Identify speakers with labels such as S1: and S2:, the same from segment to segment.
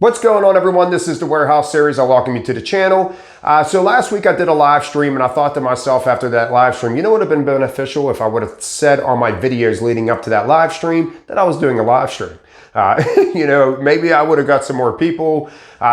S1: What's going on, everyone? This is the Warehouse Series. I welcome you to the channel. So last week I did a live stream, and I thought to myself after that live stream, you know what would have been beneficial if I would have said on my videos leading up to that live stream that I was doing a live stream. Maybe I would have got some more people.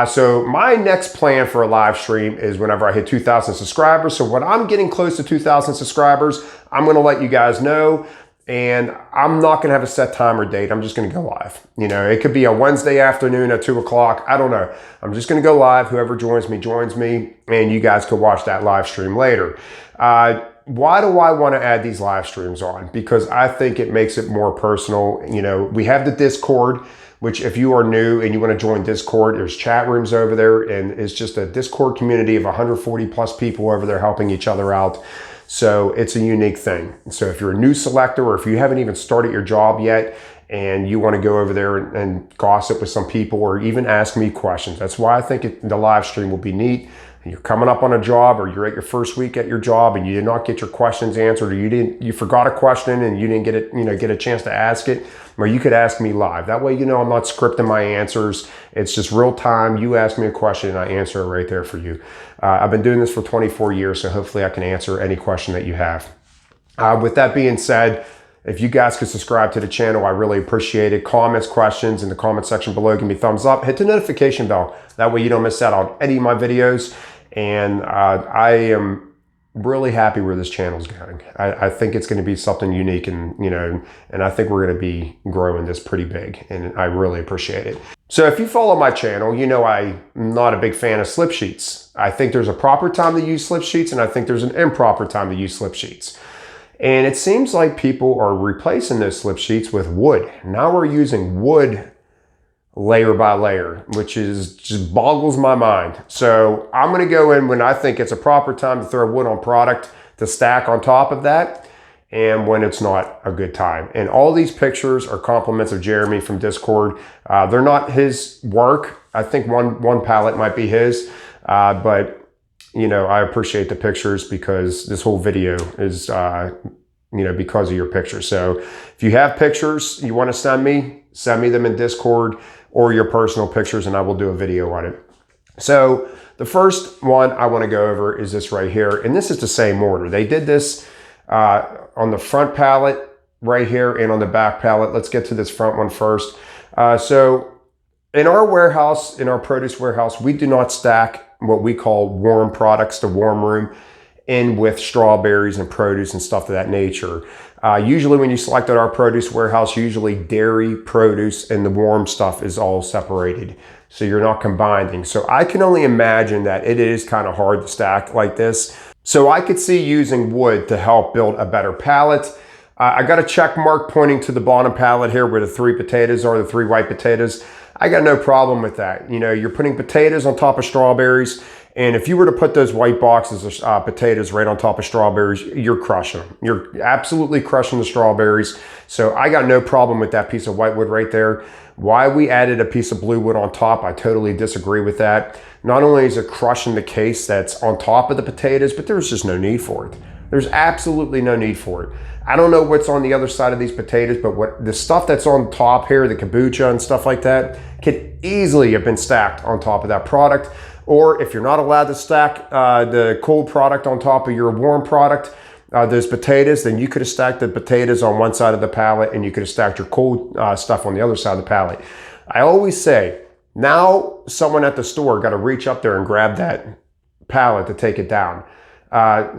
S1: So my next plan for a live stream is whenever I hit 2,000 subscribers. So when I'm getting close to 2,000 subscribers, I'm going to let you guys know. And I'm not going to have a set time or date. I'm just going to go live. It could be a Wednesday afternoon at 2 o'clock. I don't know. I'm just going to go live. Whoever joins me, and you guys can watch that live stream later. Why do I want to add these live streams on? Because I think it makes it more personal. We have the Discord, which if you are new and you want to join Discord, there's chat rooms over there, and it's just a Discord community of 140 plus people over there helping each other out. So it's a unique thing. So if you're a new selector, or if you haven't even started your job yet and you want to go over there and gossip with some people, or even ask me questions, that's why I think the live stream will be neat. You're coming up on a job, or you're at your first week at your job and you did not get your questions answered, or you forgot a question and you didn't get a chance to ask it, or you could ask me live. That way, I'm not scripting my answers. It's just real time. You ask me a question and I answer it right there for you. I've been doing this for 24 years, so hopefully I can answer any question that you have. With that being said, if you guys could subscribe to the channel, I really appreciate it. Comments, questions in the comment section below. Give me a thumbs up. Hit the notification bell. That way you don't miss out on any of my videos. And I am really happy where this channel is going. I think it's going to be something unique, and I think we're going to be growing this pretty big, and I really appreciate it. So if you follow my channel, I'm not a big fan of slip sheets. I think there's a proper time to use slip sheets, and I think there's an improper time to use slip sheets. And it seems like people are replacing those slip sheets with wood. Now we're using wood layer by layer, which just boggles my mind. So I'm going to go in when I think it's a proper time to throw wood on product to stack on top of that, and when it's not a good time. And all these pictures are compliments of Jeremy from Discord. They're not his work. I think one pallet might be his, but I appreciate the pictures, because this whole video is because of your pictures. So if you have pictures you want to send me them in Discord, or your personal pictures, and I will do a video on it. So the first one I want to go over is this right here, and this is the same order. They did this on the front pallet right here and on the back pallet. Let's get to this front one first. So in our warehouse, in our produce warehouse, we do not stack what we call warm products, the warm room, in with strawberries and produce and stuff of that nature. Usually when you select at our produce warehouse, usually dairy, produce, and the warm stuff is all separated. So you're not combining. So I can only imagine that it is kind of hard to stack like this. So I could see using wood to help build a better pallet. I got a check mark pointing to the bottom pallet here where the 3 potatoes are, the 3 white potatoes. I got no problem with that. You're putting potatoes on top of strawberries, and if you were to put those white boxes of potatoes right on top of strawberries, you're crushing them. You're absolutely crushing the strawberries. So I got no problem with that piece of white wood right there. Why we added a piece of blue wood on top, I totally disagree with that. Not only is it crushing the case that's on top of the potatoes, but there's just no need for it. There's absolutely no need for it. I don't know what's on the other side of these potatoes, but what the stuff that's on top here, the kombucha and stuff like that, could easily have been stacked on top of that product. Or if you're not allowed to stack the cold product on top of your warm product, those potatoes, then you could have stacked the potatoes on one side of the pallet, and you could have stacked your cold stuff on the other side of the pallet. I always say, now someone at the store got to reach up there and grab that pallet to take it down.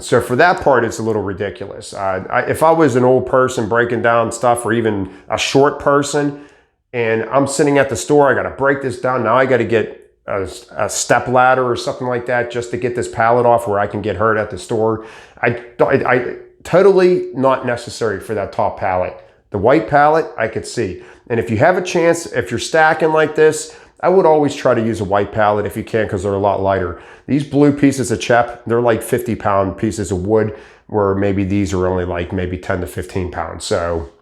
S1: So for that part, it's a little ridiculous. If I was an old person breaking down stuff, or even a short person, and I'm sitting at the store, I got to break this down. Now I got to get a step ladder or something like that just to get this pallet off where I can get hurt at the store. I totally not necessary for that top pallet. The white pallet, I could see. And if you have a chance, if you're stacking like this, I would always try to use a white pallet if you can, because they're a lot lighter. These blue pieces of chep, they're like 50-pound pieces of wood, where maybe these are only like maybe 10 to 15 pounds. So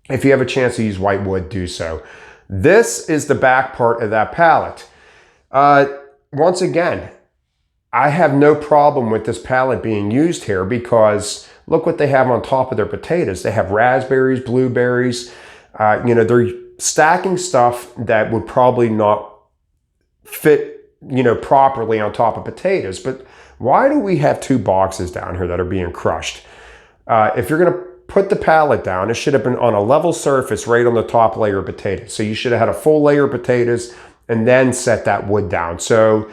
S1: if you have a chance to use white wood, do so. This is the back part of that pallet. Once again, I have no problem with this pallet being used here, because look what they have on top of their potatoes. They have raspberries, blueberries. They're stacking stuff that would probably not fit, you know, properly on top of potatoes. But why do we have 2 boxes down here that are being crushed? If you're going to put the pallet down, it should have been on a level surface right on the top layer of potatoes. So you should have had a full layer of potatoes and then set that wood down. So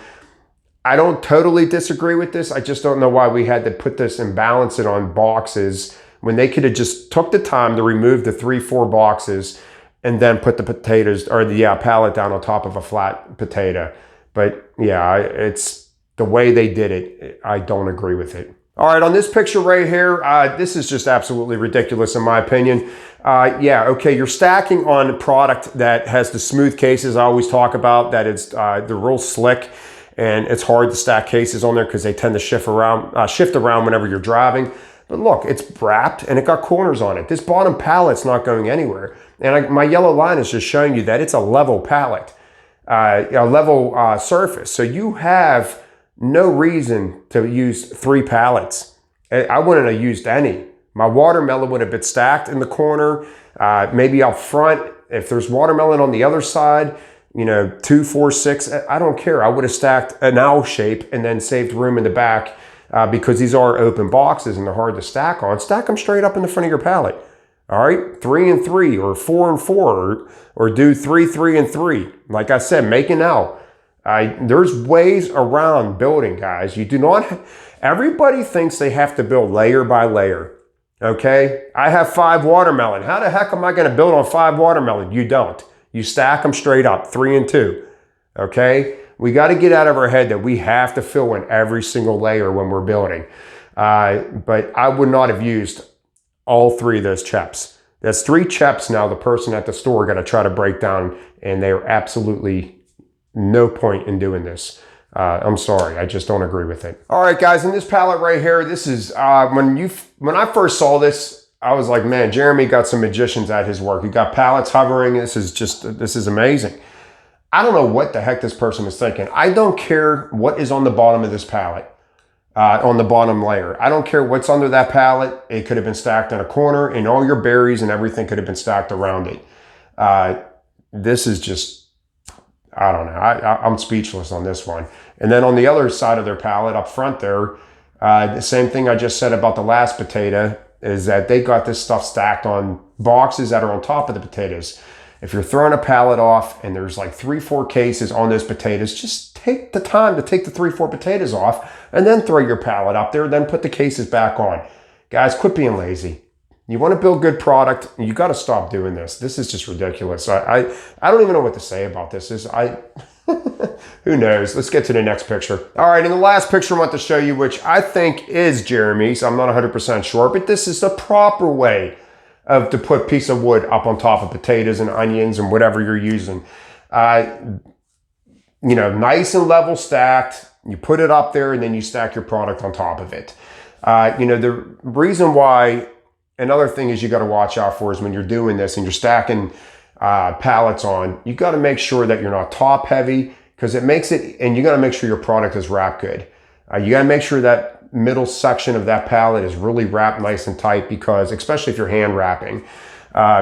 S1: I don't totally disagree with this. I just don't know why we had to put this and balance it on boxes when they could have just took the time to remove the 3-4 boxes and then put the potatoes or the pallet down on top of a flat potato. But yeah, it's the way they did it. I don't agree with it. All right, on this picture right here, this is just absolutely ridiculous in my opinion. Yeah, okay, you're stacking on a product that has the smooth cases I always talk about, that it's they're real slick, and it's hard to stack cases on there because they tend to shift around whenever you're driving. But look, it's wrapped and it got corners on it. This bottom pallet's not going anywhere. And my yellow line is just showing you that it's a level pallet, a level surface. So you have no reason to use 3 pallets. I wouldn't have used any. My watermelon would have been stacked in the corner, maybe up front. If there's watermelon on the other side, you know, 2, 4, 6, I don't care. I would have stacked an L shape and then saved room in the back because these are open boxes and they're hard to stack on. Stack them straight up in the front of your pallet. All right, 3 and 3 or 4 and 4 or do 3, 3 and 3. Like I said, make an L. There's ways around building, guys. You do not, everybody thinks they have to build layer by layer. Okay, I have 5 watermelon. How the heck am I going to build on 5 watermelon? You don't. You stack them straight up, 3 and 2. Okay, we got to get out of our head that we have to fill in every single layer when we're building. But I would not have used all 3 of those chips. That's 3 chips now the person at the store got to try to break down, and they're absolutely no point in doing this. I'm sorry, I just don't agree with it. All right, guys, in this pallet right here, this is, when I first saw this, I was like, man, Jeremy got some magicians at his work. He got pallets hovering. This is amazing. I don't know what the heck this person was thinking. I don't care what is on the bottom of this pallet, on the bottom layer. I don't care what's under that pallet. It could have been stacked in a corner, and all your berries and everything could have been stacked around it. This is just, I don't know. I'm speechless on this one. And then on the other side of their pallet up front there, the same thing I just said about the last potato is that they got this stuff stacked on boxes that are on top of the potatoes. If you're throwing a pallet off and there's like 3-4 cases on those potatoes, just take the time to take the 3-4 potatoes off and then throw your pallet up there, then put the cases back on. Guys, quit being lazy. You want to build good product, you got to stop doing this. This is just ridiculous. I don't even know what to say about this. Who knows? Let's get to the next picture. All right, in the last picture I want to show you, which I think is Jeremy's, I'm not 100% sure, but this is the proper way to put a piece of wood up on top of potatoes and onions and whatever you're using. You know, nice and level stacked. You put it up there and then you stack your product on top of it. You know, the reason why, another thing is you got to watch out for is when you're doing this and you're stacking pallets on, you got to make sure that you're not top heavy, because it makes it, and you got to make sure your product is wrapped good. You got to make sure that middle section of that pallet is really wrapped nice and tight, because especially if you're hand wrapping,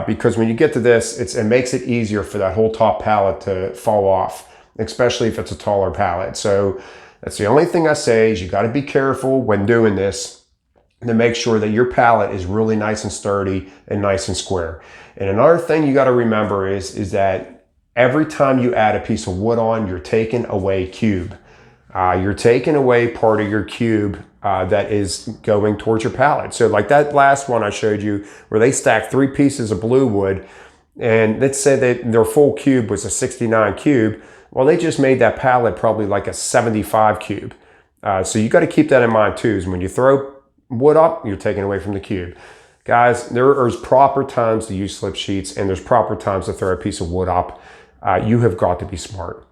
S1: because when you get to this, it makes it easier for that whole top pallet to fall off, especially if it's a taller pallet. So that's the only thing I say is you got to be careful when doing this to make sure that your pallet is really nice and sturdy and nice and square. And another thing you got to remember is that every time you add a piece of wood on, you're taking away cube. You're taking away part of your cube that is going towards your pallet. So like that last one I showed you where they stacked 3 pieces of blue wood, and let's say that their full cube was a 69 cube. Well, they just made that pallet probably like a 75 cube. So you got to keep that in mind too, is when you throw wood up, you're taking away from the cube. Guys, there's proper times to use slip sheets, and there's proper times to throw a piece of wood up. You have got to be smart.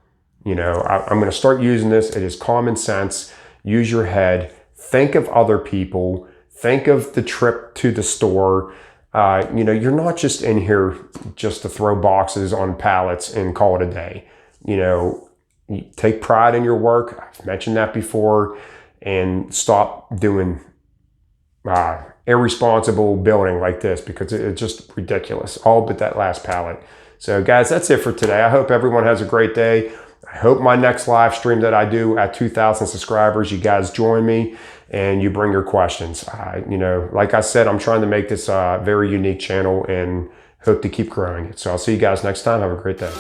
S1: You know, I'm going to start using this. It is common sense. Use your head. Think of other people. Think of the trip to the store. You know, you're not just in here just to throw boxes on pallets and call it a day. You know, you take pride in your work. I've mentioned that before. And stop doing irresponsible building like this, because it's just ridiculous. All but that last pallet. So guys, that's it for today. I hope everyone has a great day. I hope my next live stream that I do at 2,000 subscribers, you guys join me and you bring your questions. You know, like I said, I'm trying to make this a very unique channel and hope to keep growing it. So I'll see you guys next time. Have a great day.